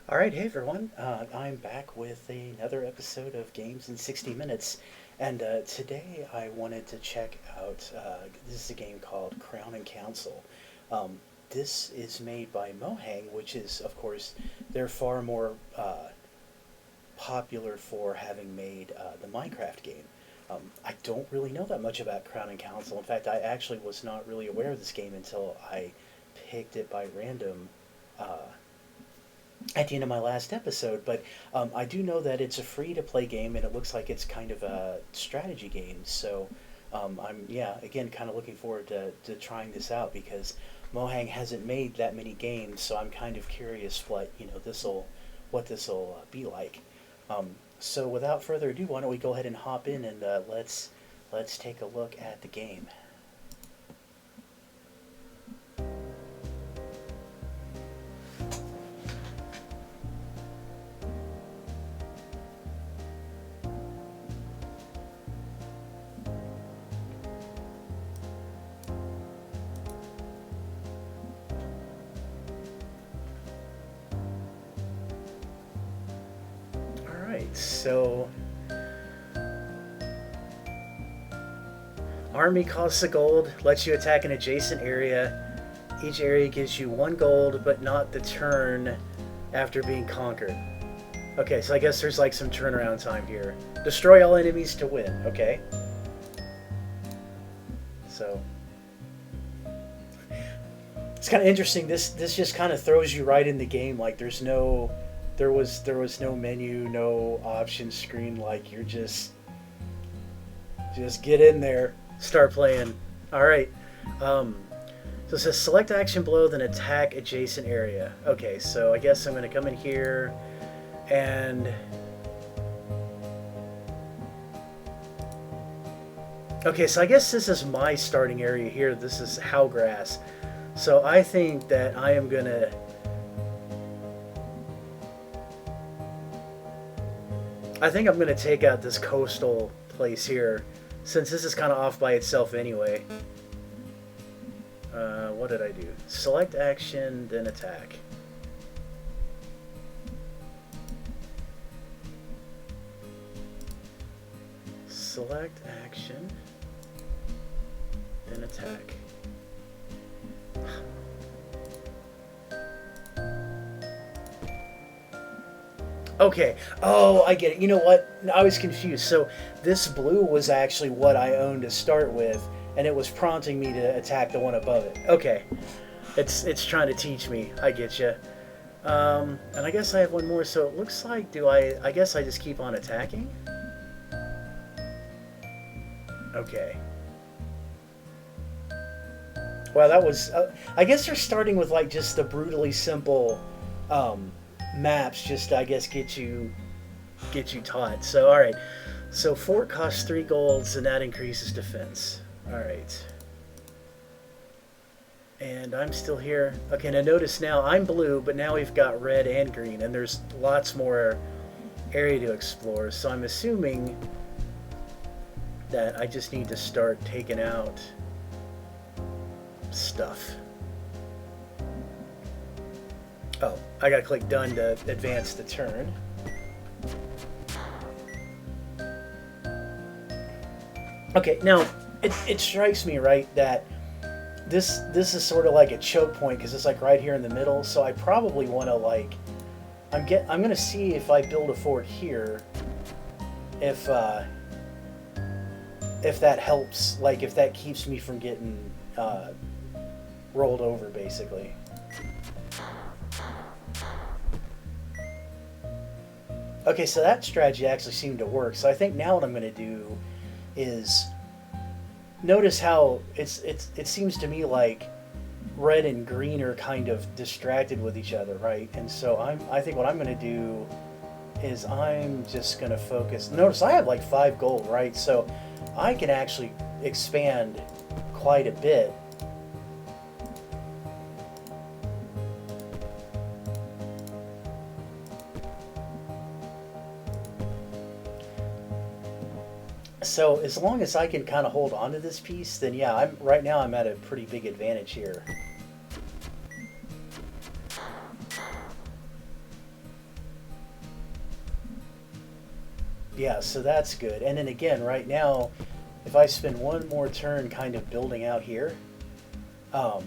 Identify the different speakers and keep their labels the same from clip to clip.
Speaker 1: All right, hey everyone. I'm back with another episode of Games in 60 Minutes. And today I wanted to check out this is a game called Crown and Council. This is made by Mohang, which is, of course, they're far more popular for having made the Minecraft game. I don't really know that much about Crown and Council. In fact, I actually was not really aware of this game until I picked it by random. At the end of my last episode, but I do know that it's a free-to-play game, and it looks like it's kind of a strategy game. So I'm, yeah, again, kind of looking forward to trying this out because Mohang hasn't made that many games, so I'm kind of curious what this'll be like. So without further ado, why don't we go ahead and hop in and let's take a look at the game. So, army costs a gold, lets you attack an adjacent area. Each area gives you 1 gold, but not the turn after being conquered. Okay, so I guess there's like some turnaround time here. Destroy all enemies to win, okay. So, it's kind of interesting. This just kind of throws you right in the game. Like there was no menu, no option screen. Like you're just get in there, start playing. All right. So it says select action below, then attack adjacent area. Okay, so I guess I'm gonna come in here, and okay, so I guess this is my starting area here. This is Howgrass. So I think that I am gonna. I think I'm going to take out this coastal place here, since this is kind of off by itself anyway. What did I do? Select action, then attack. Select action, then attack. Okay. Oh, I get it. You know what? I was confused. So this blue was actually what I owned to start with, and it was prompting me to attack the one above it. Okay. It's trying to teach me. I get you. And I guess I have one more. So it looks like, do I guess I just keep on attacking? Okay. Well, that was. I guess they're starting with like just the brutally simple maps. Just I guess get you taught. So all right. So fort costs 3 golds, and that increases defense. All right. And I'm still here. Okay, now notice now I'm blue, but now we've got red and green, and there's lots more area to explore. So I'm assuming that I just need to start taking out stuff. Oh, I gotta click done to advance the turn. Okay, now it strikes me, right, that this is sort of like a choke point because it's like right here in the middle. So I probably want to like I'm gonna see if I build a fort here, if that helps, like if that keeps me from getting rolled over, basically. Okay, so that strategy actually seemed to work. So I think now what I'm going to do is notice how it seems to me like red and green are kind of distracted with each other, right? And so I think what I'm going to do is I'm just going to focus. Notice I have like 5 gold, right? So I can actually expand quite a bit. So as long as I can kind of hold on to this piece, then yeah, right now I'm at a pretty big advantage here. Yeah, so that's good. And then again, right now, if I spend one more turn kind of building out here, now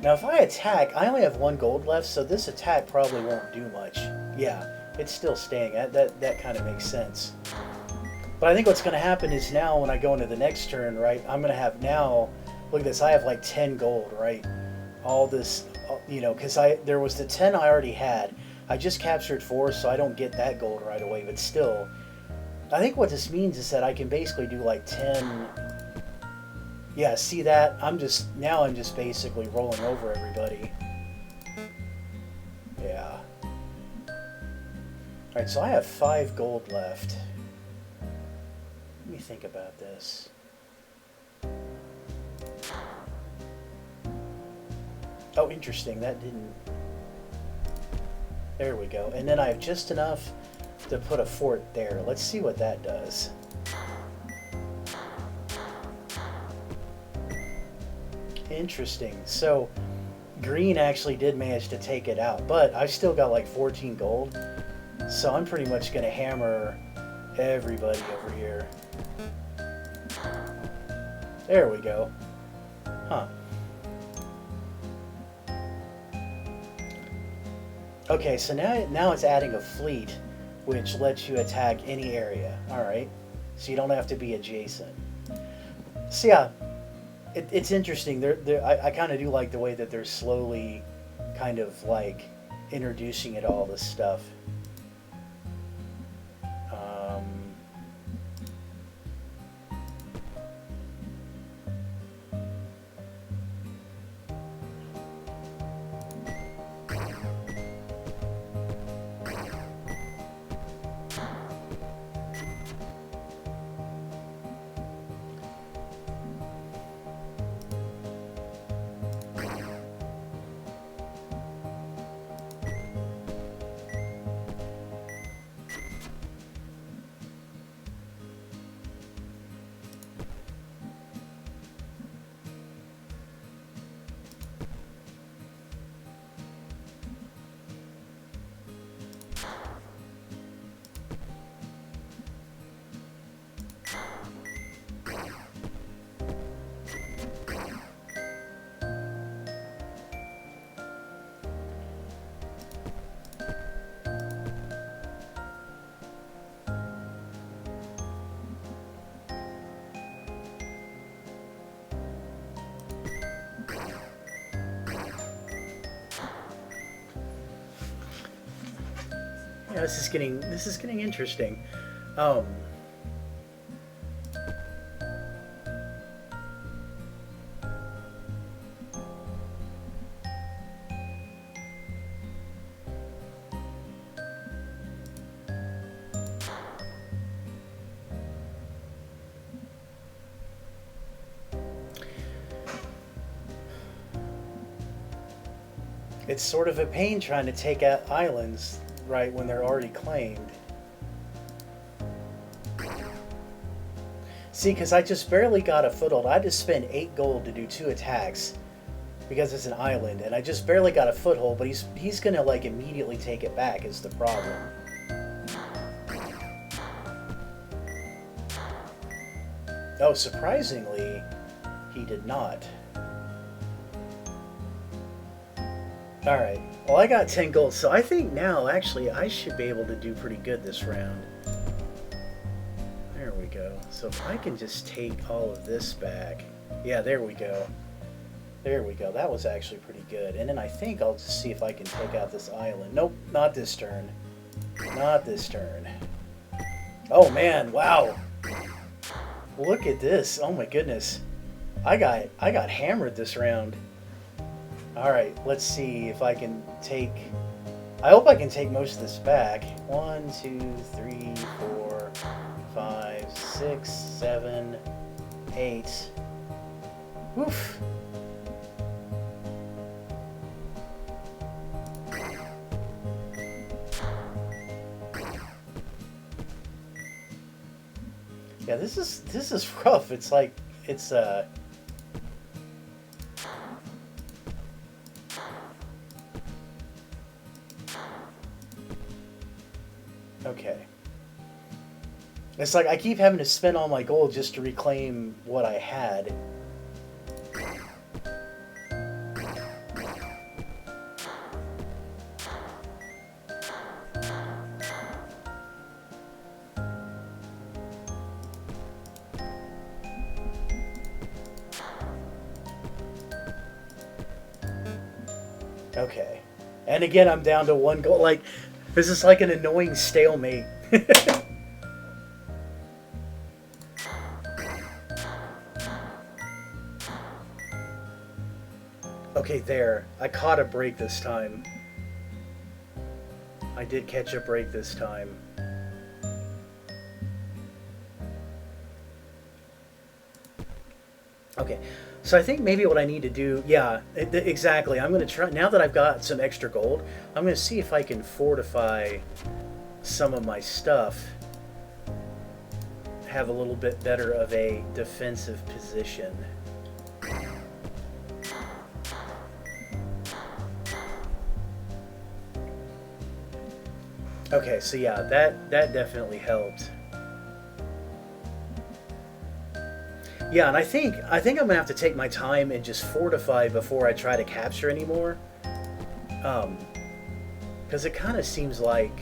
Speaker 1: if I attack, I only have 1 gold left, so this attack probably won't do much. Yeah, it's still staying. That kind of makes sense. But I think what's going to happen is now when I go into the next turn, right, I'm going to have now, look at this, I have like 10 gold, right? All this, you know, because there was the 10 I already had. I just captured 4, so I don't get that gold right away, but still, I think what this means is that I can basically do like 10. Yeah, see that? I'm just basically rolling over everybody. Yeah. Alright, so I have 5 gold left. Let me think about this. Oh, interesting. That didn't... There we go. And then I have just enough to put a fort there. Let's see what that does. Interesting. So green actually did manage to take it out, but I've still got like 14 gold. So I'm pretty much going to hammer everybody over here. There we go. Huh. Okay, so now it's adding a fleet, which lets you attack any area. Alright. So you don't have to be adjacent. So yeah, it's interesting. I kind of do like the way that they're slowly kind of like introducing it all this stuff. Now this is getting interesting. Um, it's sort of a pain trying to take out islands right when they're already claimed. See, because I just barely got a foothold. I had to spend 8 gold to do 2 attacks because it's an island, and I just barely got a foothold, but he's gonna like immediately take it back is the problem. Oh, surprisingly, he did not. Alright, well I got 10 gold, so I think now actually I should be able to do pretty good this round. There we go. So if I can just take all of this back. Yeah, there we go. There we go. That was actually pretty good. And then I think I'll just see if I can take out this island. Nope, not this turn. Not this turn. Oh man, wow. Look at this. Oh my goodness. I got hammered this round. Alright, let's see if I can take... I hope I can take most of this back. 1, 2, 3, 4, 5, 6, 7, 8. Woof. Yeah, this is rough. It's like it's okay. It's like I keep having to spend all my gold just to reclaim what I had. Okay. And again, I'm down to 1 gold. Like, this is like an annoying stalemate. Okay, there. I caught a break this time. I did catch a break this time. Okay, so I think maybe what I need to do, yeah, exactly. I'm going to try, now that I've got some extra gold, I'm going to see if I can fortify some of my stuff, have a little bit better of a defensive position. Okay, so yeah, that definitely helped. Yeah, and I think I'm gonna have to take my time and just fortify before I try to capture anymore. Because it kind of seems like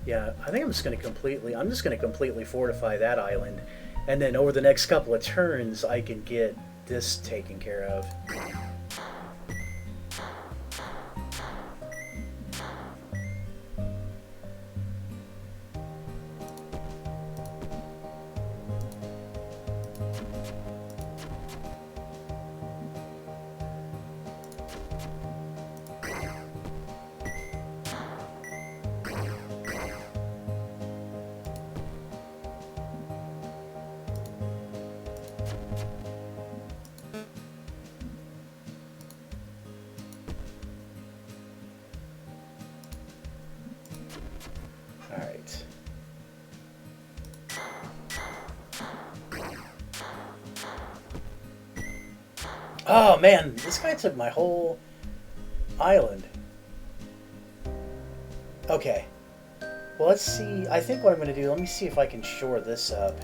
Speaker 1: yeah, I think I'm just gonna completely fortify that island, and then over the next couple of turns I can get this taken care of. Alright. Oh man, this guy took my whole island. Okay. Well, let's see. I think what I'm going to do, let me see if I can shore this up.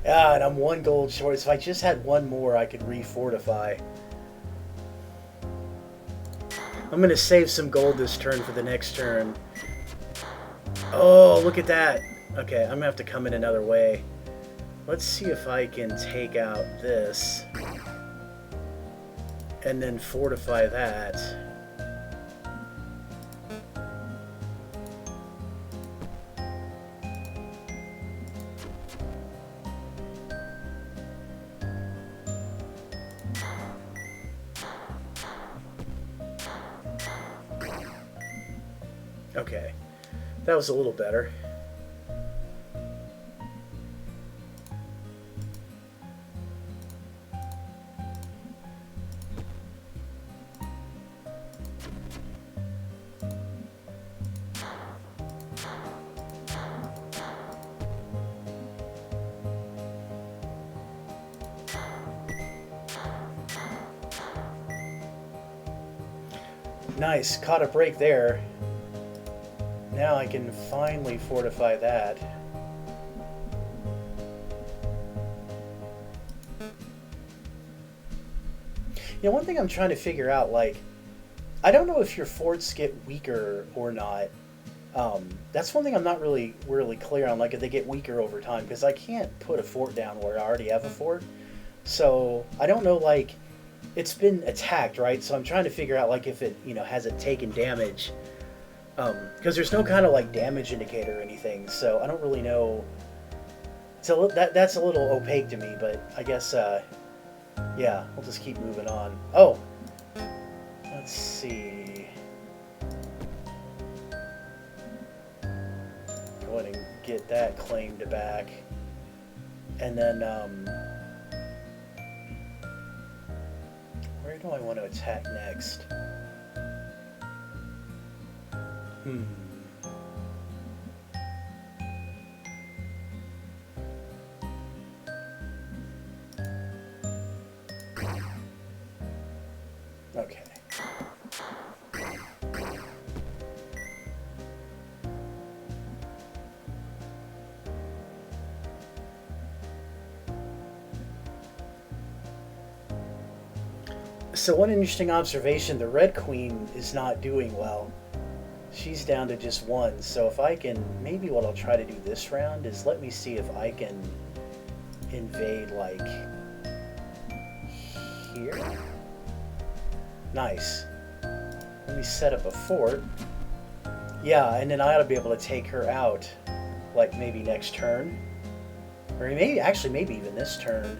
Speaker 1: Ah, and I'm one gold short. So if I just had one more, I could refortify. I'm going to save some gold this turn for the next turn. Oh, look at that. Okay, I'm going to have to come in another way. Let's see if I can take out this. And then fortify that. Okay, that was a little better. Nice, caught a break there. Now I can finally fortify that. You know, one thing I'm trying to figure out, like, I don't know if your forts get weaker or not. That's one thing I'm not really clear on, like if they get weaker over time, because I can't put a fort down where I already have a fort. So I don't know, like, it's been attacked, right? So I'm trying to figure out, like, if it, you know, has it taken damage. Because there's no kind of, like, damage indicator or anything, so I don't really know. So that's a little opaque to me, but I guess, yeah, we'll just keep moving on. Oh! Let's see. Go ahead and get that claimed back. And then, where do I want to attack next? Okay. So one interesting observation, the Red Queen is not doing well. She's down to just one, so if I can, maybe what I'll try to do this round is let me see if I can invade, like, here? Nice. Let me set up a fort. Yeah, and then I ought to be able to take her out, like, maybe next turn. Or maybe, actually, maybe even this turn.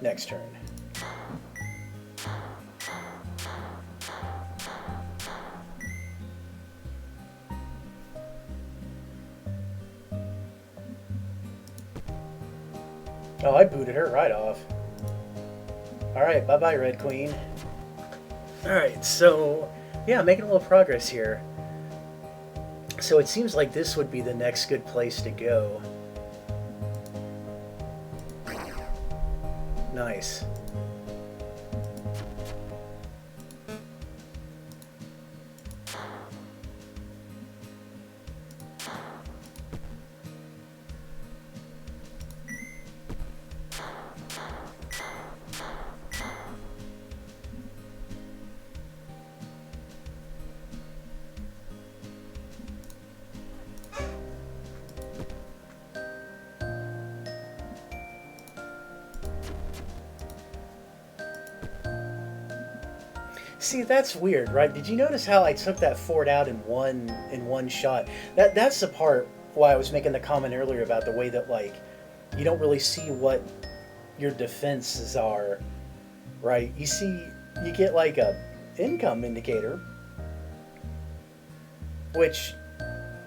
Speaker 1: Next turn. Oh, I booted her right off. Alright, bye-bye, Red Queen. Alright, so, yeah, making a little progress here. So it seems like this would be the next good place to go. Nice. See, that's weird, right? Did you notice how I took that fort out in one shot? That's the part why I was making the comment earlier about the way that, like, you don't really see what your defenses are, right? You get like a income indicator, which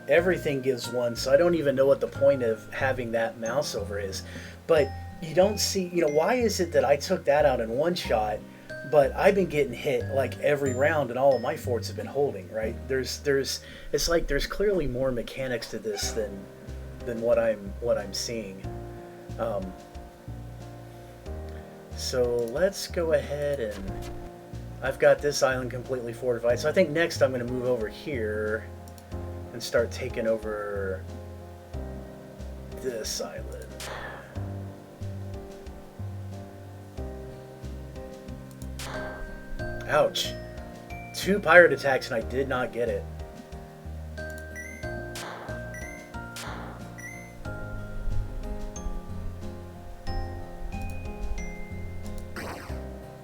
Speaker 1: everything gives one, so I don't even know what the point of having that mouse over is. But you don't see, you know, why is it that I took that out in one shot, but I've been getting hit like every round and all of my forts have been holding, right? It's like there's clearly more mechanics to this than what I'm seeing. So let's go ahead and... I've got this island completely fortified. So I think next I'm going to move over here and start taking over this island. Ouch. 2 pirate attacks and I did not get it.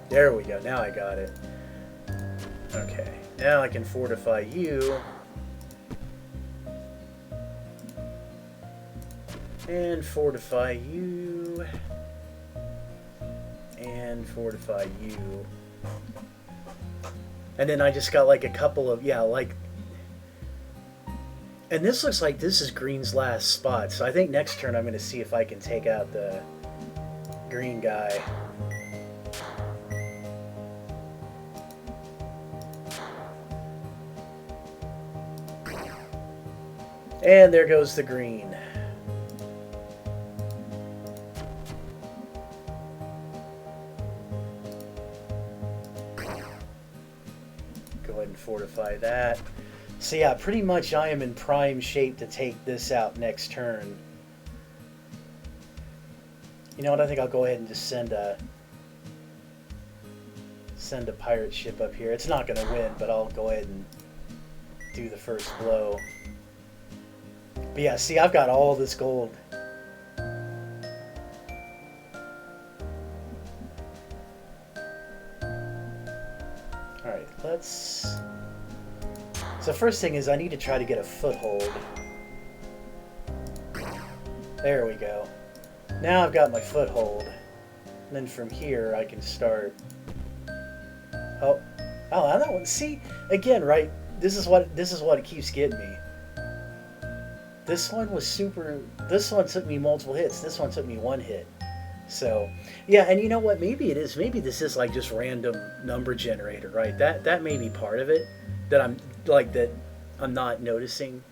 Speaker 1: There we go. Now I got it. Okay. Now I can fortify you. And fortify you. And fortify you. And then I just got like a couple of, yeah, like... And this looks like this is green's last spot. So I think next turn I'm going to see if I can take out the green guy. And there goes the green. Go ahead and fortify that. So yeah, pretty much I am in prime shape to take this out next turn. You know what, I think I'll go ahead and just send a pirate ship up here. It's not going to win, but I'll go ahead and do the first blow. But yeah, see, I've got all this gold. Alright, let's... So first thing is I need to try to get a foothold. There we go. Now I've got my foothold. And then from here I can start... Oh, that one. See, again, right? This is what it keeps getting me. This one was super... This one took me multiple hits. This one took me 1 hit. So, yeah, and you know what? Maybe it is. Maybe this is like just random number generator, right? That may be part of it. That I'm not noticing.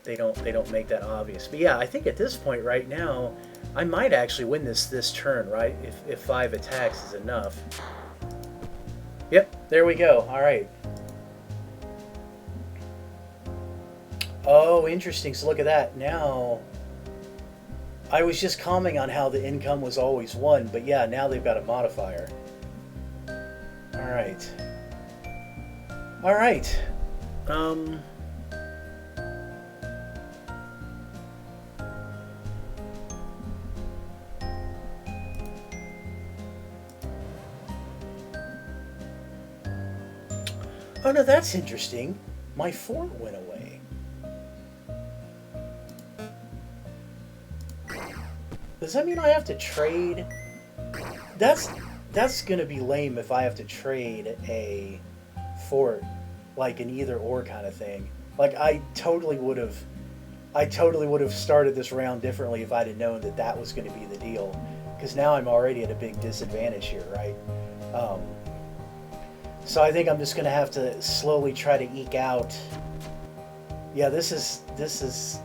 Speaker 1: They don't make that obvious. But yeah, I think at this point right now, I might actually win this turn, right? If 5 attacks is enough. Yep, there we go. All right. Oh, interesting. So look at that. Now, I was just commenting on how the income was always 1, but yeah, now they've got a modifier. All right. All right. Oh no, that's interesting. My fort went away. Does that mean I have to trade? That's gonna be lame if I have to trade a fort, like an either or kind of thing. Like I totally would have started this round differently if I'd have known that was going to be the deal. Because now I'm already at a big disadvantage here, right? So I think I'm just going to have to slowly try to eke out. Yeah, this is.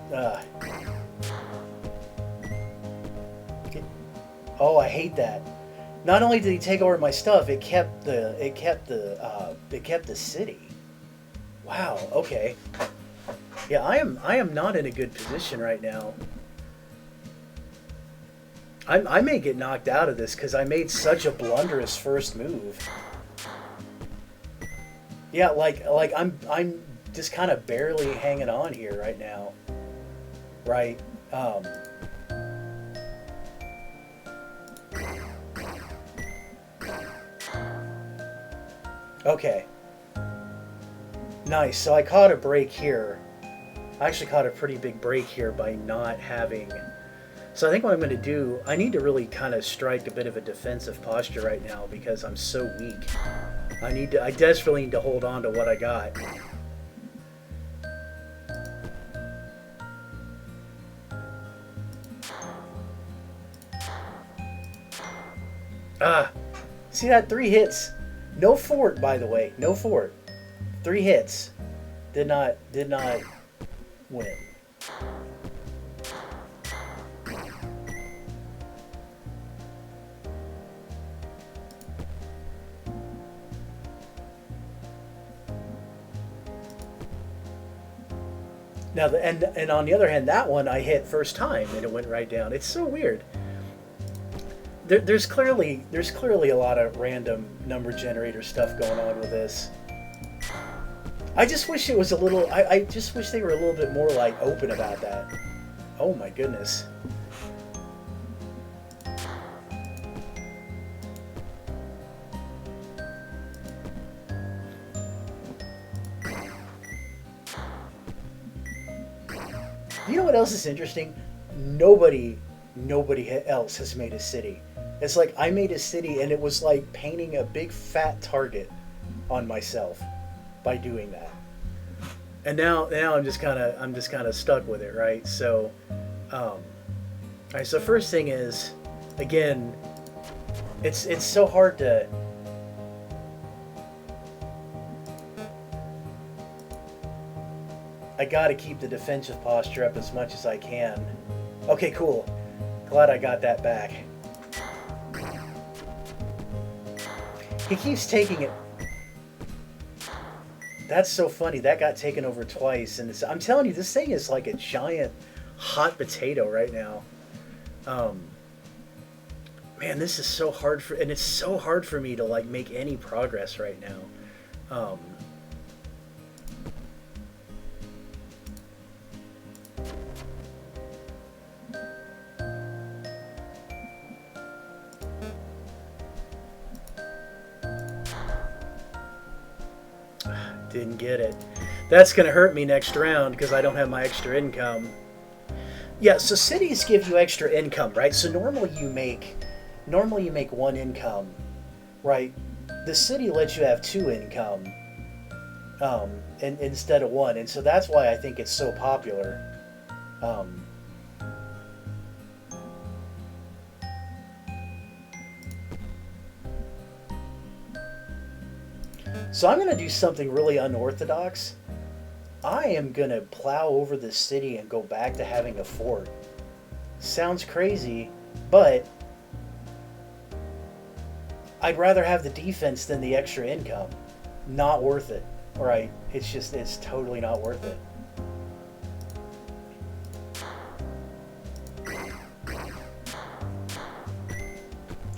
Speaker 1: Oh, I hate that. Not only did he take over my stuff, it kept the city. Wow. Okay. Yeah, I am not in a good position right now. I may get knocked out of this because I made such a blunderous first move. Yeah, like I'm just kind of barely hanging on here right now. Right. Okay. Nice. So I caught a break here. I actually caught a pretty big break here by not having... So I think what I'm going to do, I need to really kind of strike a bit of a defensive posture right now because I'm so weak. I desperately need to hold on to what I got. Ah! See that? 3 hits. No fort, by the way. No fort. 3 hits. Did not win. Now, and on the other hand, that one I hit first time and it went right down. It's so weird. There's clearly a lot of random number generator stuff going on with this. I just wish it was a little. I just wish they were a little bit more like open about that. Oh my goodness. You know what else is interesting? Nobody else has made a city. It's like I made a city and it was like painting a big fat target on myself by doing that. And now I'm just kind of stuck with it, right? So all right, so first thing is, again, it's so hard to I gotta keep the defensive posture up as much as I can. Okay, cool. Glad I got that back. He keeps taking it. That's so funny. That got taken over twice, and I'm telling you, this thing is like a giant hot potato right now. Man, this is so hard and it's so hard for me to like make any progress right now. Didn't get it. That's going to hurt me next round because I don't have my extra income. Yeah, so cities give you extra income, right? So normally you make one income, right? The city lets you have 2 income, and instead of 1, and so that's why I think it's so popular. So I'm going to do something really unorthodox. I am going to plow over the city and go back to having a fort. Sounds crazy, but I'd rather have the defense than the extra income. Not worth it, right? It's totally not worth it.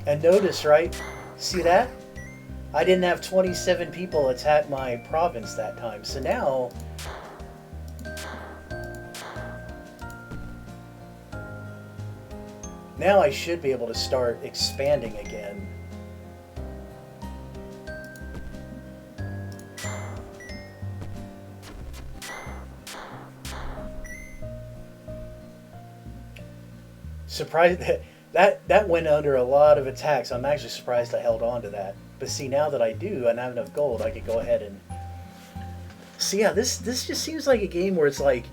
Speaker 1: And notice, right? See that? I didn't have 27 people attack my province that time. So now I should be able to start expanding again. Surprised that went under a lot of attacks. I'm actually surprised I held on to that. But see, now that I do and I have enough gold, I can go ahead and... So yeah, this just seems like a game where it's like,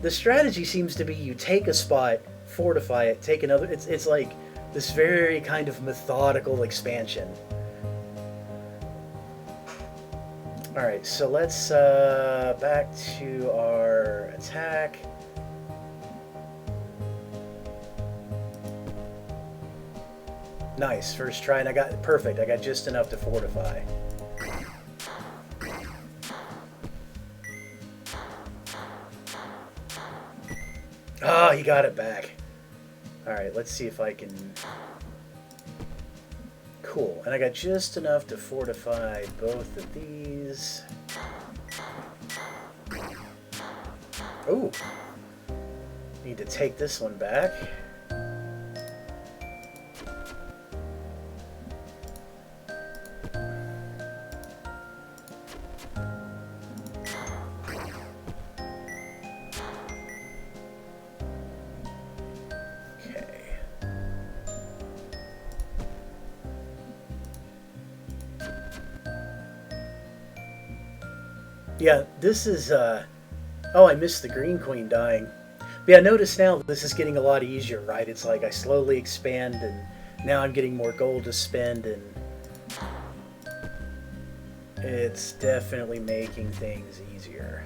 Speaker 1: the strategy seems to be you take a spot, fortify it, take another... It's like this very kind of methodical expansion. Alright, so let's back to our attack. Nice, first try, and I got it perfect. I got just enough to fortify. Oh, he got it back. Alright, let's see if I can... Cool, and I got just enough to fortify both of these. Ooh. Need to take this one back. Yeah, this is, oh, I missed the Green Queen dying. But yeah, notice now this is getting a lot easier, right? It's like I slowly expand, and now I'm getting more gold to spend, and it's definitely making things easier.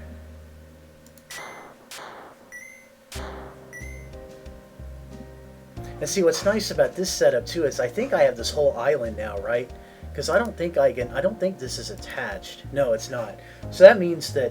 Speaker 1: And see, what's nice about this setup, too, is I think I have this whole island now, right? Because I don't think this is attached. No, it's not. So that means that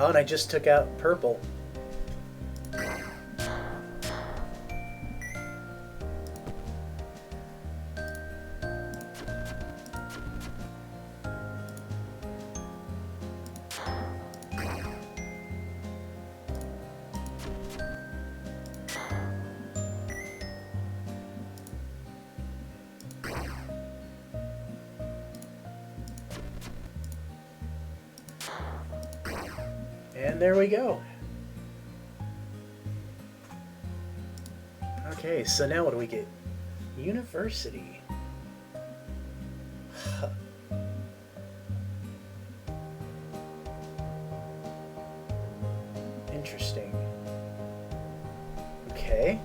Speaker 1: Oh, and I just took out purple. And there we go. Okay, so now what do we get? University. Huh. Interesting. Okay.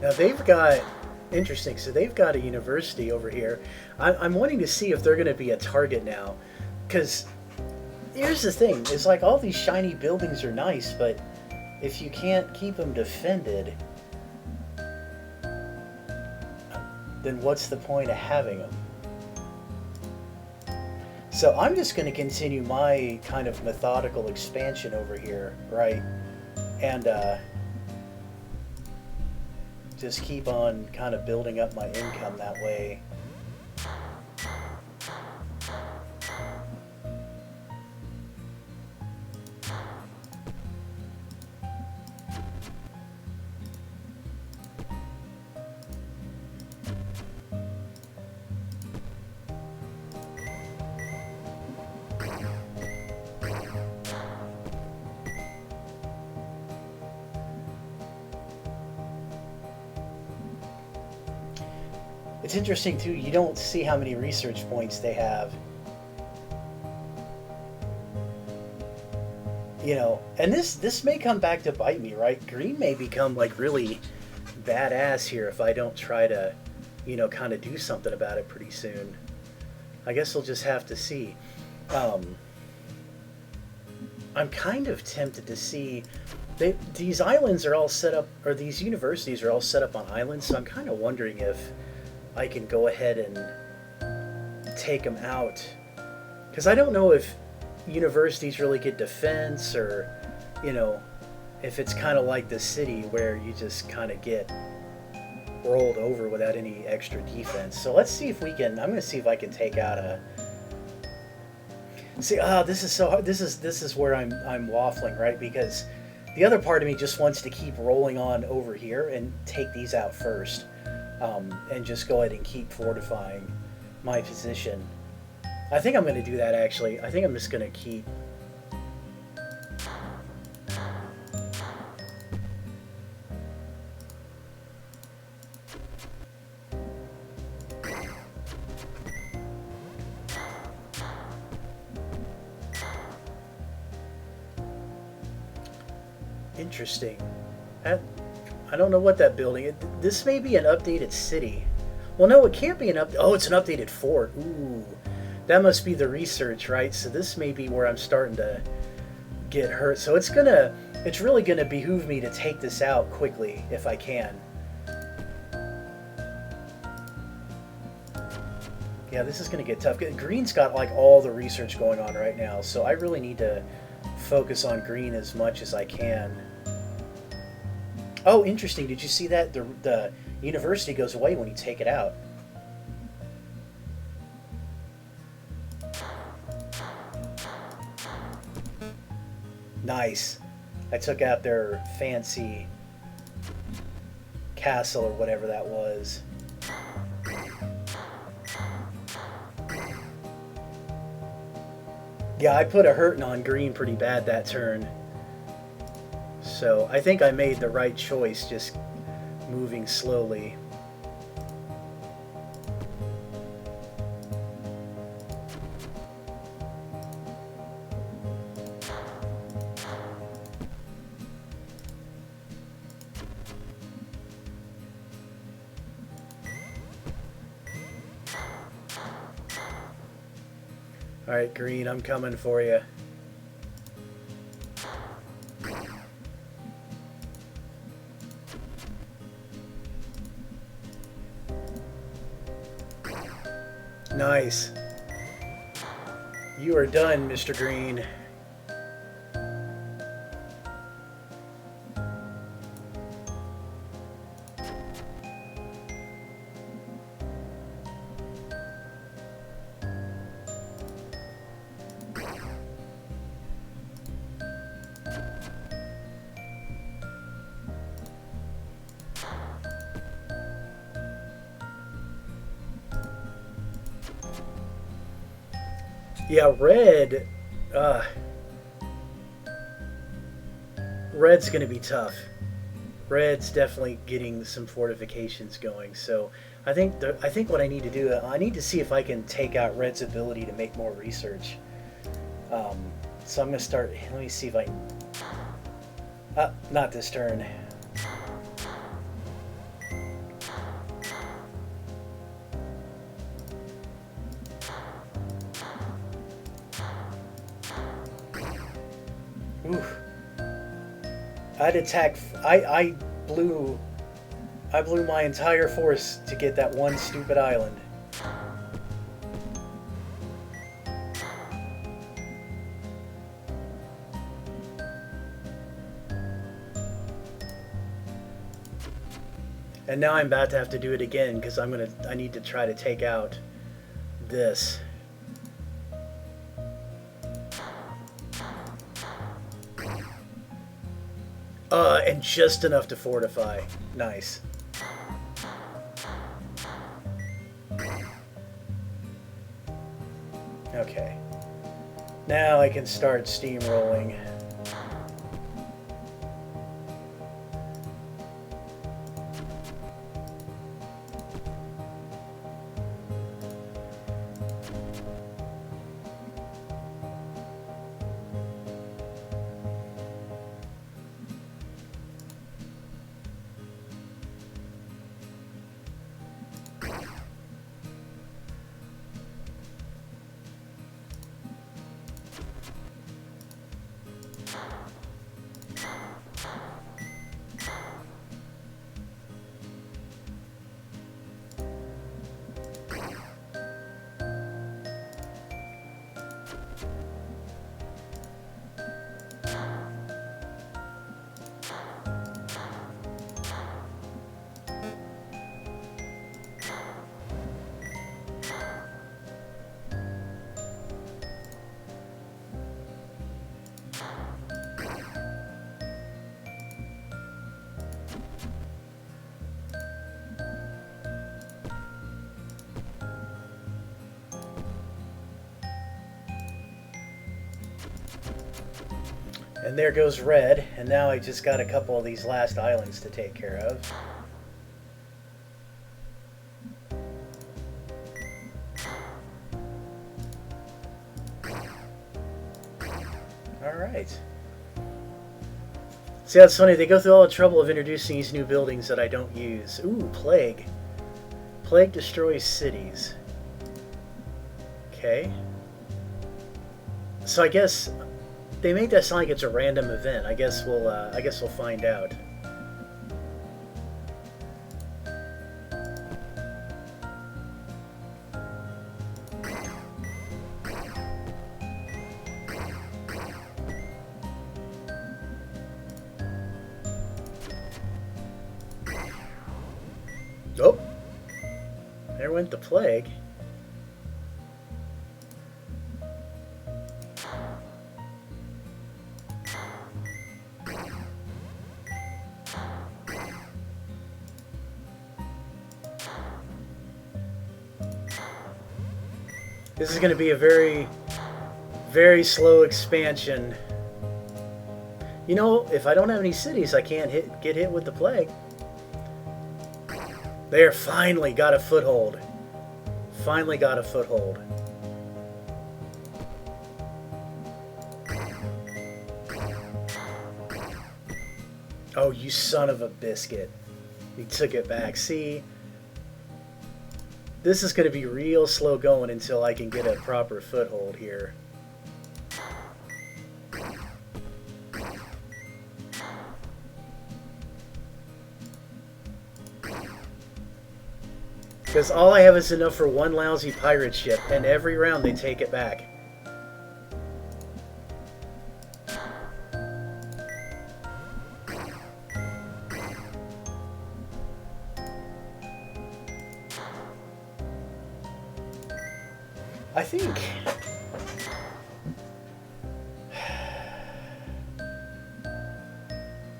Speaker 1: Now they've got, interesting, so they've got a university over here. I'm wanting to see if they're going to be a target now. Because here's the thing, it's like all these shiny buildings are nice, but if you can't keep them defended, then what's the point of having them? So I'm just going to continue my kind of methodical expansion over here, right? And just keep on kind of building up my income that way. It's interesting too, you don't see how many research points they have. You know, and this may come back to bite me, right? Green may become like really badass here if I don't try to, you know, kind of do something about it pretty soon. I guess we'll just have to see. I'm kind of tempted to see, these islands are all set up, or these universities are all set up on islands, so I'm kind of wondering if I can go ahead and take them out. Because I don't know if universities really get defense, or, you know, if it's kind of like the city where you just kind of get rolled over without any extra defense. So let's see if we can, I'm going to see if I can take out a, see, this is so hard. This is where I'm waffling, right? Because the other part of me just wants to keep rolling on over here and take these out first. And just go ahead and keep fortifying my position. I think I'm going to do that, actually. I think I'm just going to keep... Interesting. I don't know what that building... This may be an updated city. Well, no, it can't be an up... Oh, it's an updated fort. Ooh. That must be the research, right? So this may be where I'm starting to get hurt. So it's really gonna behoove me to take this out quickly if I can. Yeah, this is gonna get tough. Green's got like all the research going on right now, so I really need to focus on green as much as I can. Oh, interesting. Did you see that? The university goes away when you take it out. Nice. I took out their fancy castle or whatever that was. Yeah, I put a hurting on green pretty bad that turn. So I think I made the right choice, just moving slowly. Alright, green, I'm coming for you. Nice. You are done, Mr. Green. Yeah, red's gonna be tough. Red's definitely getting some fortifications going. So I think what I need to do, I need to see if I can take out red's ability to make more research. So I'm gonna start. Let me see if I can. Not this turn. Oof. I'd attack. I blew my entire force to get that one stupid island. And now I'm about to have to do it again because I need to try to take out this. And just enough to fortify. Nice. Okay. Now I can start steamrolling. And there goes red, and now I just got a couple of these last islands to take care of. Alright. See, that's funny, they go through all the trouble of introducing these new buildings that I don't use. Ooh, plague. Plague destroys cities. Okay. So I guess they make that sound like it's a random event. I guess we'll find out. Oh, there went the plague. This is going to be a very, very slow expansion. You know, if I don't have any cities, I can't get hit with the plague. There, finally got a foothold. Finally got a foothold. Oh, you son of a biscuit. You took it back. See? This is going to be real slow going until I can get a proper foothold here. Because all I have is enough for one lousy pirate ship, and every round they take it back. I think...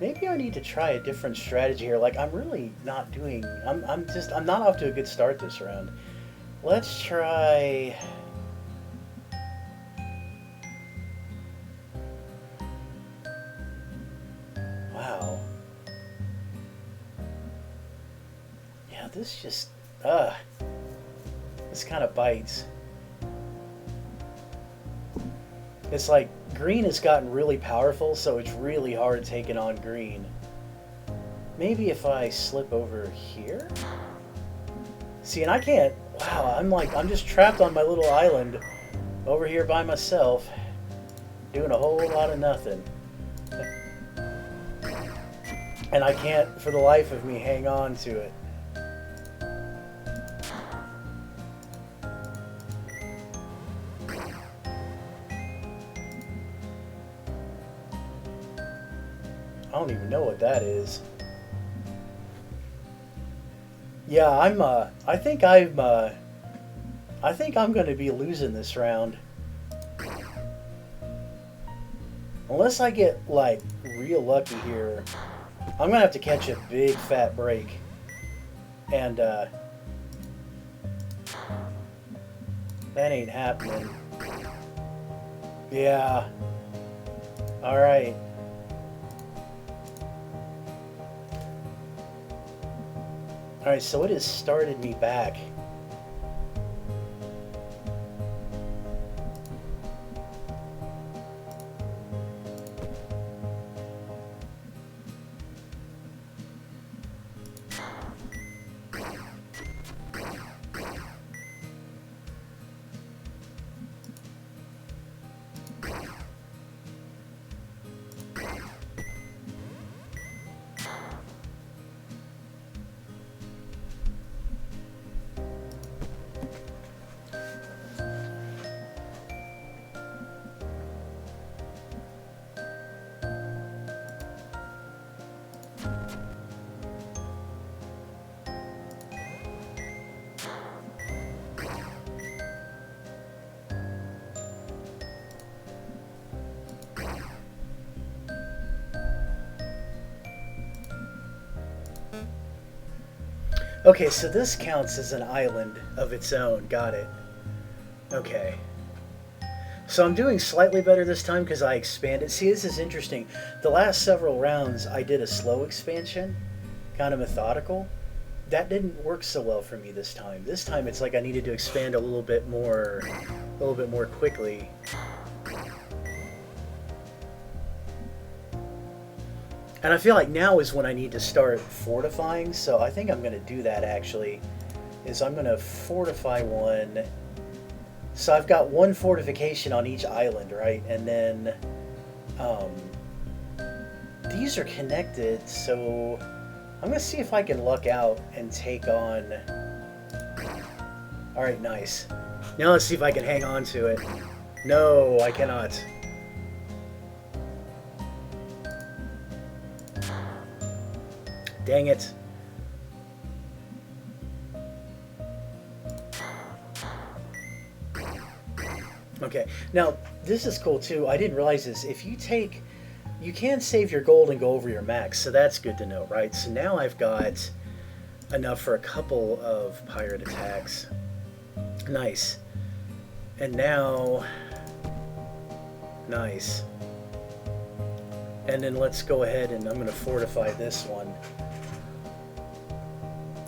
Speaker 1: maybe I need to try a different strategy here. Like, I'm really not doing... I'm not off to a good start this round. Let's try... Wow. Yeah, this just... this kind of bites. It's like green has gotten really powerful, so it's really hard taking on green. Maybe if I slip over here? See, and I can't... Wow, I'm just trapped on my little island over here by myself, doing a whole lot of nothing. And I can't, for the life of me, hang on to it. I don't even know what that is. Yeah, I think I'm going to be losing this round. Unless I get, like, real lucky here. I'm going to have to catch a big fat break. And, that ain't happening. Yeah. Alright. Alright, so it has started me back. Okay, so this counts as an island of its own. Got it. Okay. So I'm doing slightly better this time because I expanded. See, this is interesting. The last several rounds, I did a slow expansion, kind of methodical. That didn't work so well for me this time. This time, it's like I needed to expand a little bit more quickly. And I feel like now is when I need to start fortifying, so I think I'm going to do that actually, is I'm going to fortify one So I've got one fortification on each island, right? And then um, these are connected, so I'm going to see if I can luck out and take on... Alright, nice. Now let's see if I can hang on to it. No, I cannot. Dang it. Okay, now this is cool too. I didn't realize this. If you take... You can save your gold and go over your max, so that's good to know, right? So now I've got enough for a couple of pirate attacks. Nice. And now... Nice. And then let's go ahead and I'm going to fortify this one.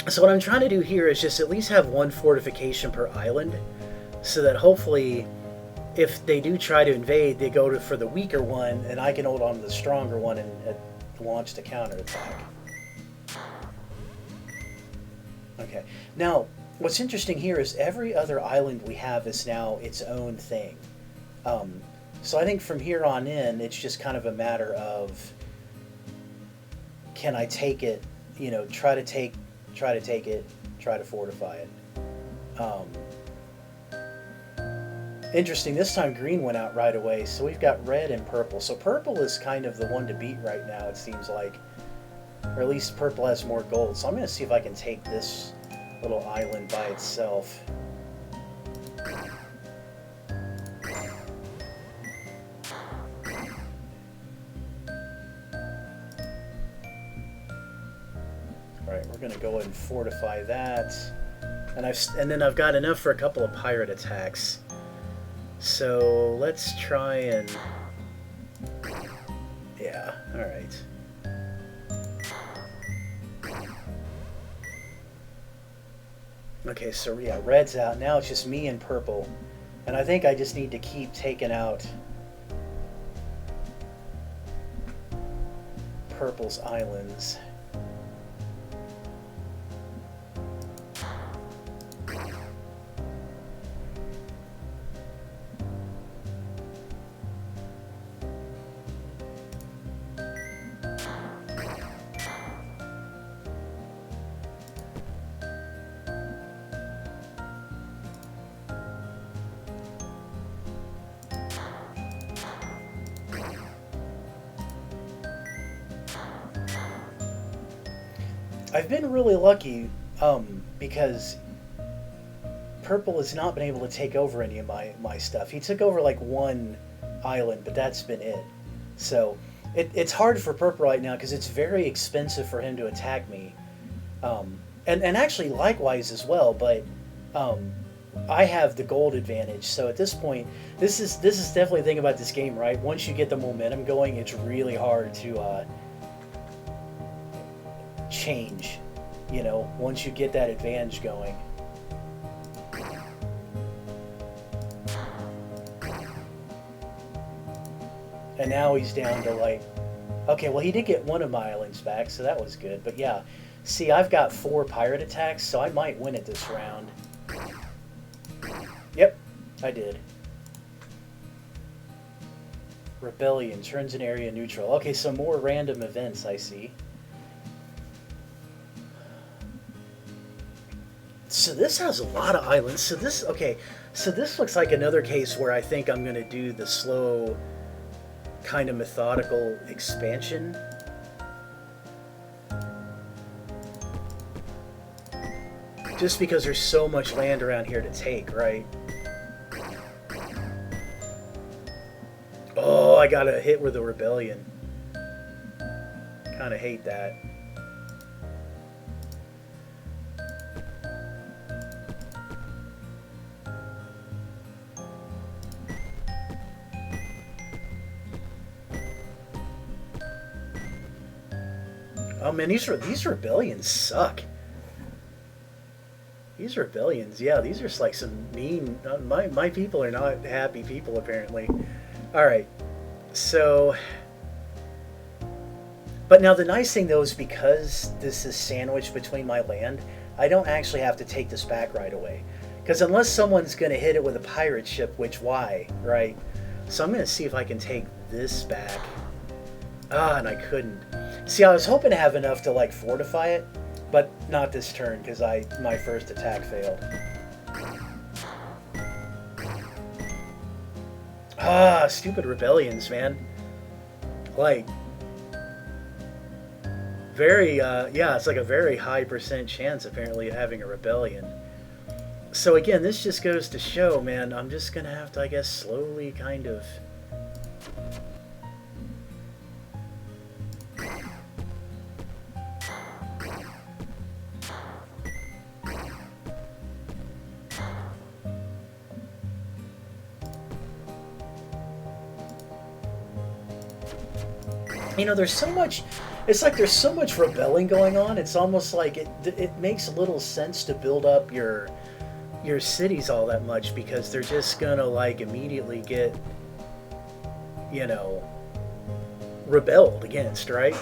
Speaker 1: So what I'm trying to do here is just at least have one fortification per island, so that hopefully if they do try to invade, they go for the weaker one, and I can hold on to the stronger one and launch the counterattack. Okay. Now, what's interesting here is every other island we have is now its own thing. So I think from here on in, it's just kind of a matter of, can I take it, you know, try to take it, try to fortify it. Interesting, this time green went out right away, so we've got red and purple. So purple is kind of the one to beat right now, it seems like. Or at least purple has more gold. So I'm going to see if I can take this little island by itself. Alright, we're going to go ahead and fortify that. And then I've got enough for a couple of pirate attacks. So let's try and... Yeah, alright. Okay, so yeah, red's out. Now it's just me and purple. And I think I just need to keep taking out purple's islands. I've been really lucky because purple has not been able to take over any of my stuff. He took over like one island, but that's been it. So it's hard for purple right now because it's very expensive for him to attack me. And actually likewise as well, but I have the gold advantage. So at this point, this is definitely the thing about this game, right? Once you get the momentum going, it's really hard to change, you know, once you get that advantage going. And now he's down to like, okay, well he did get one of my islands back, so that was good. But yeah, see, I've got 4 pirate attacks, so I might win it this round. Yep, I did. Rebellion turns an area neutral. Okay, so more random events, I see. So this has a lot of islands. So this, okay, so this looks like another case where I think I'm going to do the slow, kind of methodical expansion. Just because there's so much land around here to take, right? Oh, I got a hit with the rebellion. Kind of hate that. Oh man, these rebellions suck. These rebellions, yeah, these are like some mean... My people are not happy people, apparently. Alright, so... But now the nice thing, though, is because this is sandwiched between my land, I don't actually have to take this back right away. Because unless someone's going to hit it with a pirate ship, which why, right? So I'm going to see if I can take this back. Ah, and I couldn't. See, I was hoping to have enough to like fortify it, but not this turn because my first attack failed. Ah, stupid rebellions, man. Like, very, yeah, it's like a very high percent chance apparently of having a rebellion. So again, this just goes to show, man, I'm just going to have to, I guess, slowly kind of... You know, there's so much... It's like there's so much rebelling going on, it's almost like it makes little sense to build up your cities all that much because they're just gonna like immediately get, you know, rebelled against, right?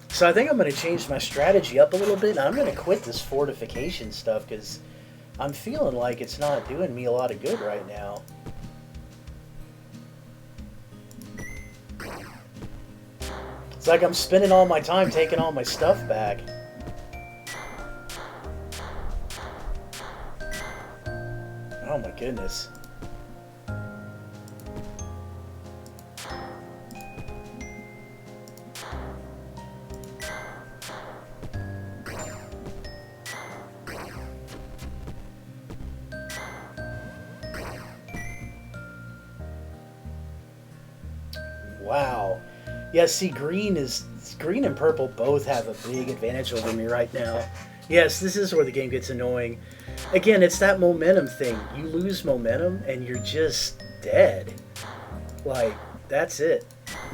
Speaker 1: So I think I'm going to change my strategy up a little bit. I'm going to quit this fortification stuff because I'm feeling like it's not doing me a lot of good right now. It's like I'm spending all my time taking all my stuff back. Oh my goodness. Wow. Yeah, see, green and purple both have a big advantage over me right now. Yes, this is where the game gets annoying. Again, it's that momentum thing. You lose momentum and you're just dead. Like, that's it.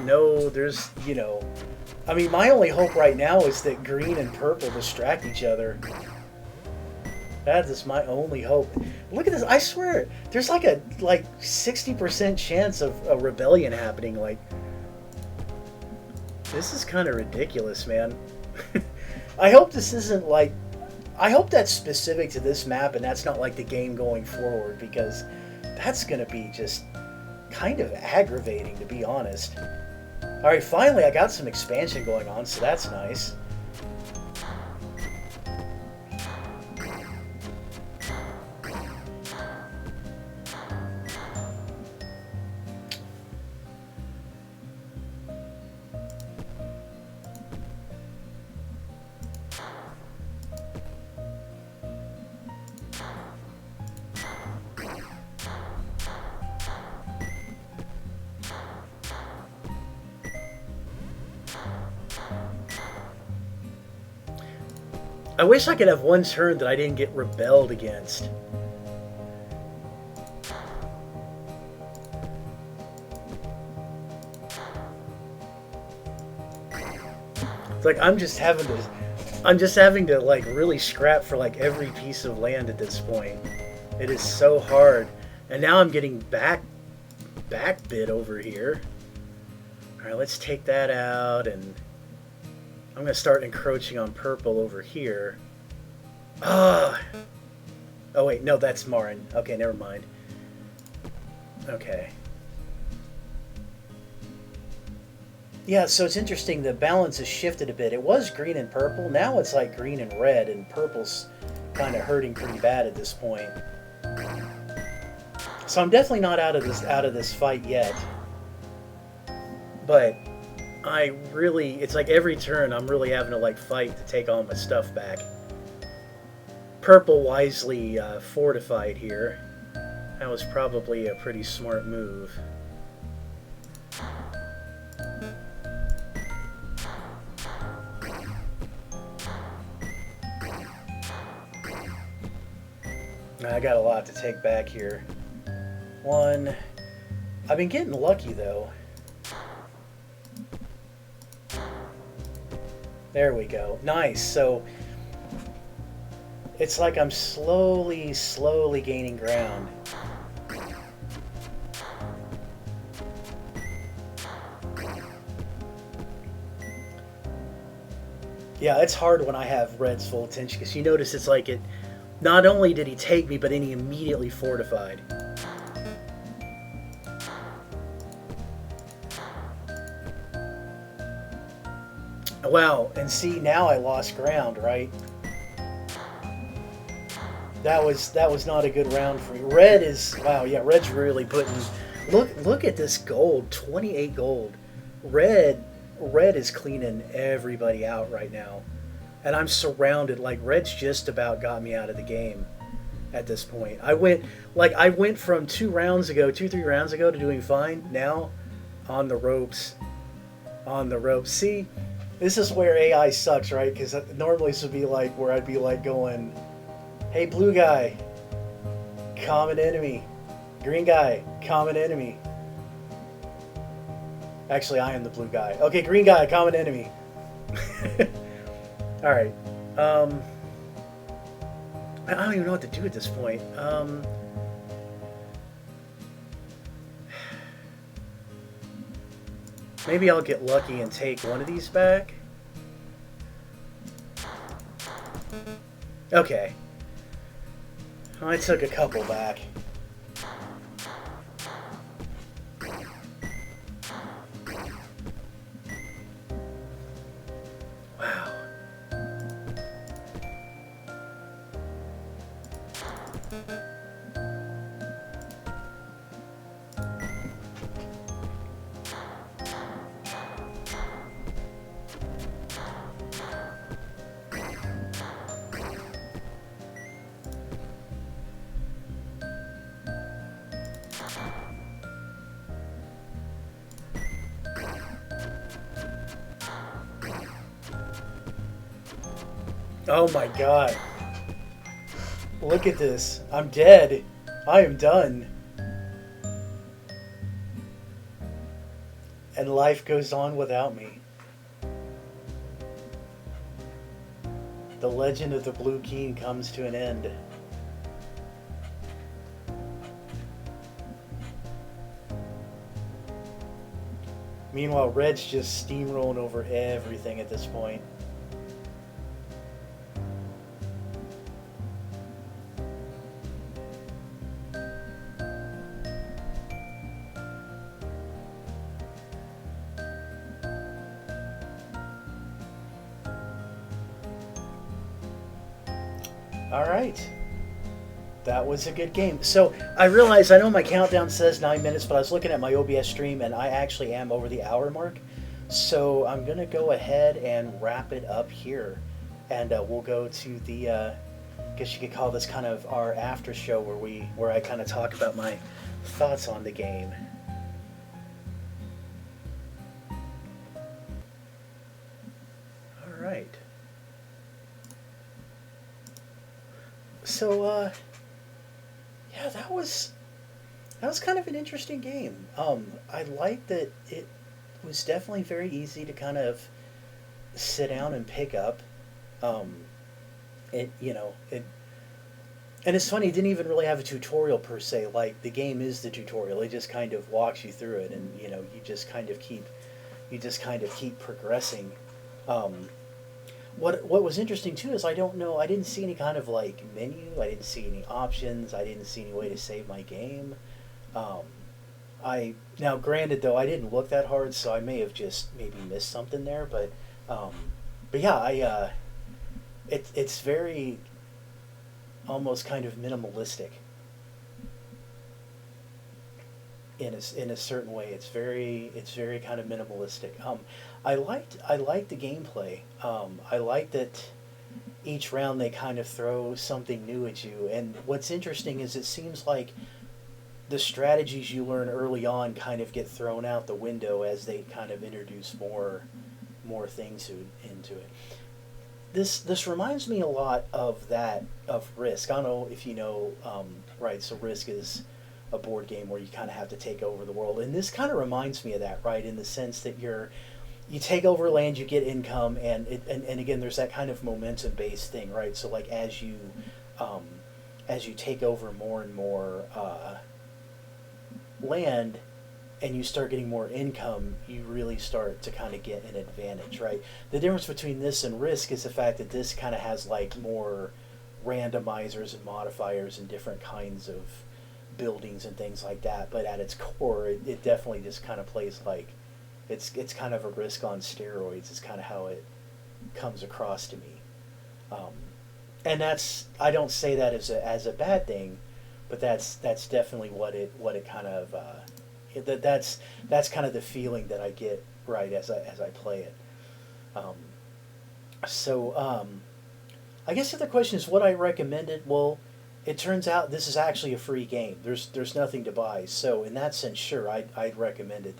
Speaker 1: No, there's, you know... I mean, my only hope right now is that green and purple distract each other. That is my only hope. Look at this. I swear, there's like a 60% chance of a rebellion happening. Like, this is kind of ridiculous, man. I hope this isn't like... I hope that's specific to this map and that's not like the game going forward, because that's going to be just kind of aggravating, to be honest. Alright, finally I got some expansion going on, so that's nice. I wish I could have one turn that I didn't get rebelled against. It's like I'm just having to like really scrap for like every piece of land at this point. It is so hard. And now I'm getting back bid over here. Alright, let's take that out, and I'm going to start encroaching on purple over here. Ah! Oh wait, no, that's Marin. Okay, never mind. Okay. Yeah, so it's interesting, the balance has shifted a bit. It was green and purple, now it's like green and red, and purple's kind of hurting pretty bad at this point. So I'm definitely not out of this fight yet. But it's like every turn I'm really having to like fight to take all my stuff back. Purple wisely fortified here. That was probably a pretty smart move. I got a lot to take back here. One. I've been getting lucky though. There we go. Nice. So it's like I'm slowly gaining ground. Yeah, it's hard when I have Red's full attention because you notice it's like it. Not only did he take me, but then he immediately fortified. Wow, and see now I lost ground, right? That was not a good round for me. Red is wow, yeah, Red's really putting look at this gold, 28 gold. Red Red is cleaning everybody out right now. And I'm surrounded like Red's just about got me out of the game at this point. I went from 2 rounds ago, 3 rounds ago to doing fine. Now on the ropes. On the ropes. See, this is where AI sucks, right? Because normally this would be like where I'd be like going, hey, blue guy, common enemy. Green guy, common enemy. Actually, I am the blue guy. Okay, green guy, common enemy. Alright. I don't even know what to do at this point. Maybe I'll get lucky and take one of these back. Okay. I took a couple back. Wow. Oh my god. Look at this. I'm dead. I am done. And life goes on without me. The legend of the Blue Keen comes to an end. Meanwhile, Red's just steamrolling over everything at this point. Alright. That was a good game. So, I realized, I know my countdown says 9 minutes, but I was looking at my OBS stream and I actually am over the hour mark. So, I'm going to go ahead and wrap it up here. And we'll go to the, I guess you could call this kind of our after show where I kind of talk about my thoughts on the game. Alright. So, yeah, that was kind of an interesting game. I like that it was definitely very easy to kind of sit down and pick up. It, and it's funny, it didn't even really have a tutorial per se. Like the game is the tutorial. It just kind of walks you through it, and you just kind of keep progressing. What was interesting too is I didn't see any kind of like menu. I didn't see any options. I didn't see any way to save my game. Now granted though I didn't look that hard, so I may have just maybe missed something there. But yeah, it's very almost kind of minimalistic in a certain way. It's very kind of minimalistic. I liked the gameplay. I like that each round they kind of throw something new at you. And what's interesting is it seems like the strategies you learn early on kind of get thrown out the window as they kind of introduce more things into it. This reminds me a lot of Risk. I don't know if you know, right? So Risk is a board game where you kind of have to take over the world, and this kind of reminds me of that, right? In the sense that you take over land, you get income, and again, there's that kind of momentum based thing, right? So like as you take over more and more land, and you start getting more income, you really start to kind of get an advantage, right? The difference between this and Risk is the fact that this kind of has like more randomizers and modifiers and different kinds of buildings and things like that. But at its core, it definitely just kind of plays like it's kind of a Risk on steroids. Is kind of how it comes across to me. Um, and that's I don't say that as a bad thing, but that's definitely what it kind of that's kind of the feeling that I get right as I play it. Um, so I guess the other question is what I recommended. Well, it turns out this is actually a free game. There's nothing to buy. So in that sense, sure, I'd recommend it.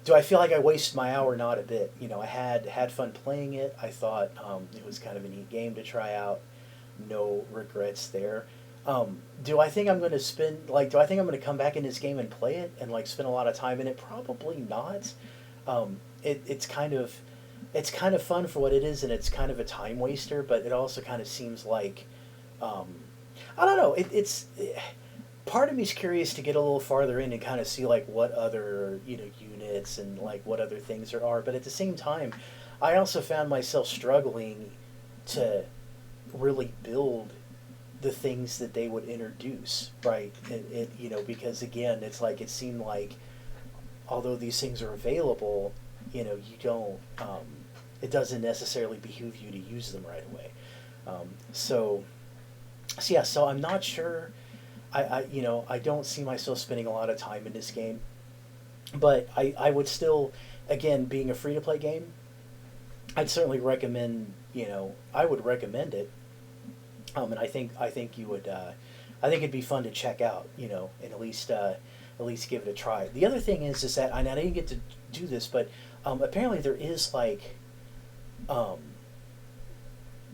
Speaker 1: Do I feel like I wasted my hour? Not a bit. You know, I had fun playing it. I thought it was kind of a neat game to try out. No regrets there. Do I think I'm going to do I think I'm going to come back in this game and play it and like spend a lot of time in it? Probably not. It's kind of fun for what it is, and it's kind of a time waster. But it also kind of seems like um, I don't know. Part of me's curious to get a little farther in and kind of see like what other units and like what other things there are. But at the same time, I also found myself struggling to really build the things that they would introduce, right? Because again, it's like it seemed like although these things are available, you don't. It doesn't necessarily behoove you to use them right away. So I'm not sure. I don't see myself spending a lot of time in this game, but I would still, again, being a free to play game, I'd certainly recommend. I would recommend it. And I think you would. I think it'd be fun to check out. And at least give it a try. The other thing is that I didn't get to do this, but apparently there is like.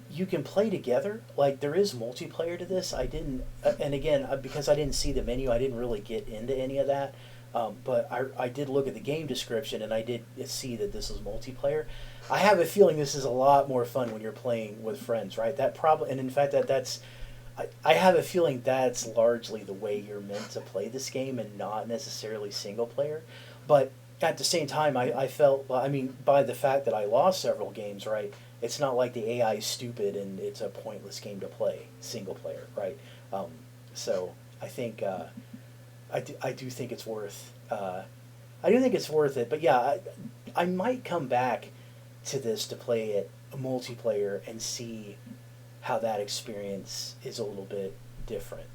Speaker 1: You can play together. Like there is multiplayer to this. I didn't, and again, because I didn't see the menu, I didn't really get into any of that. But I did look at the game description, and I did see that this is multiplayer. I have a feeling this is a lot more fun when you're playing with friends, right? That probably, and in fact, I have a feeling that's largely the way you're meant to play this game, and not necessarily single player. But at the same time, I felt, well, I mean, by the fact that I lost several games, right? It's not like the AI is stupid and it's a pointless game to play single player, right? So I think I do think it's worth I do think it's worth it. But yeah, I might come back to this to play it multiplayer and see how that experience is a little bit different.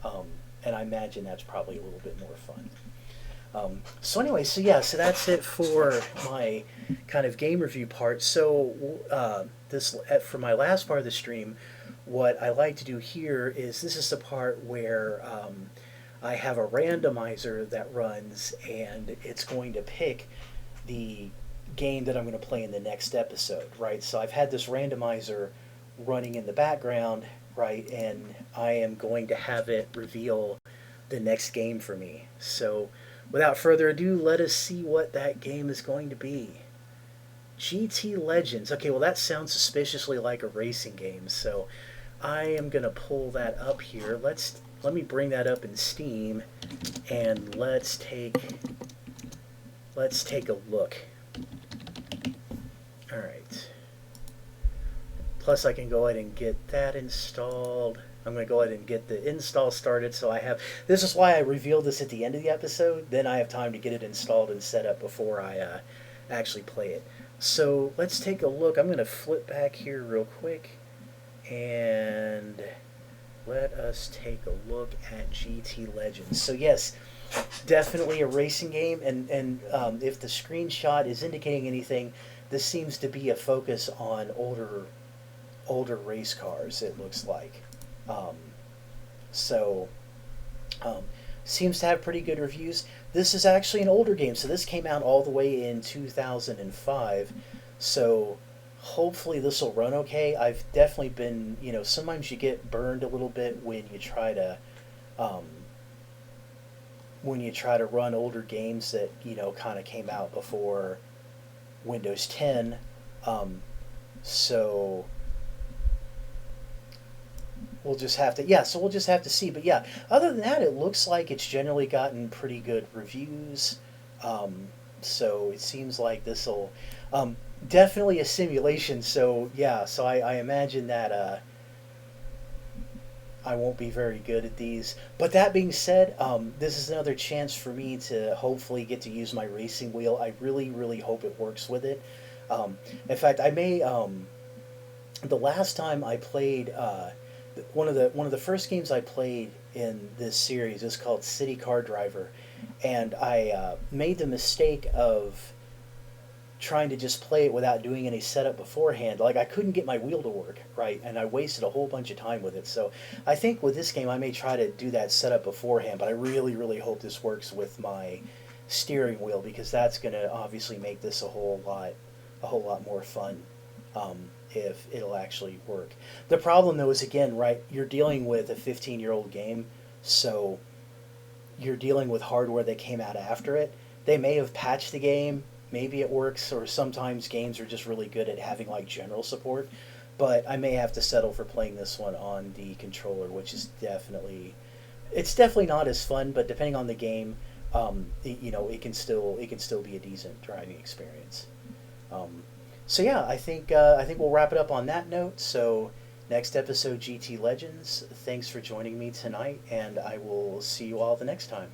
Speaker 1: And I imagine that's probably a little bit more fun. So anyway, so that's it for my kind of game review part. So this for my last part of the stream, what I like to do here is this is the part where I have a randomizer that runs, and it's going to pick the game that I'm going to play in the next episode, right? So I've had this randomizer running in the background, right, and I am going to have it reveal the next game for me. So without further ado, let us see what that game is going to be. GT Legends. Okay, well that sounds suspiciously like a racing game, so I am going to pull that up here. Let me bring that up in Steam, and let's take a look. All right. Plus, I can go ahead and get that installed. I'm going to go ahead and get the install started. So this is why I revealed this at the end of the episode. Then I have time to get it installed and set up before I actually play it. So let's take a look. I'm going to flip back here real quick, and let us take a look at GT Legends. So yes, definitely a racing game, and if the screenshot is indicating anything, this seems to be a focus on older race cars, it looks like. Seems to have pretty good reviews. This is actually an older game, so this came out all the way in 2005. So hopefully this will run okay. I've definitely been, sometimes you get burned a little bit when you try to run older games that kind of came out before Windows 10. So we'll just have to see. But yeah, other than that, it looks like it's generally gotten pretty good reviews. Um, so it seems like this will definitely a simulation. So yeah, so I imagine that I won't be very good at these. But that being said, this is another chance for me to hopefully get to use my racing wheel. I really, really hope it works with it. Um, in fact, I may. The last time I played, one of the first games I played in this series is called City Car Driver, and I made the mistake of trying to just play it without doing any setup beforehand. Like I couldn't get my wheel to work right, and I wasted a whole bunch of time with it. So I think with this game, I may try to do that setup beforehand. But I really, really hope this works with my steering wheel because that's going to obviously make this a whole lot more fun. If it'll actually work. The problem though is again, right? You're dealing with a 15-year-old game, so you're dealing with hardware that came out after it. They may have patched the game, maybe it works, or sometimes games are just really good at having like general support. But I may have to settle for playing this one on the controller, which is it's definitely not as fun. But depending on the game, it can still be a decent driving experience. Um, so yeah, I think we'll wrap it up on that note. So next episode, GT Legends. Thanks for joining me tonight, and I will see you all the next time.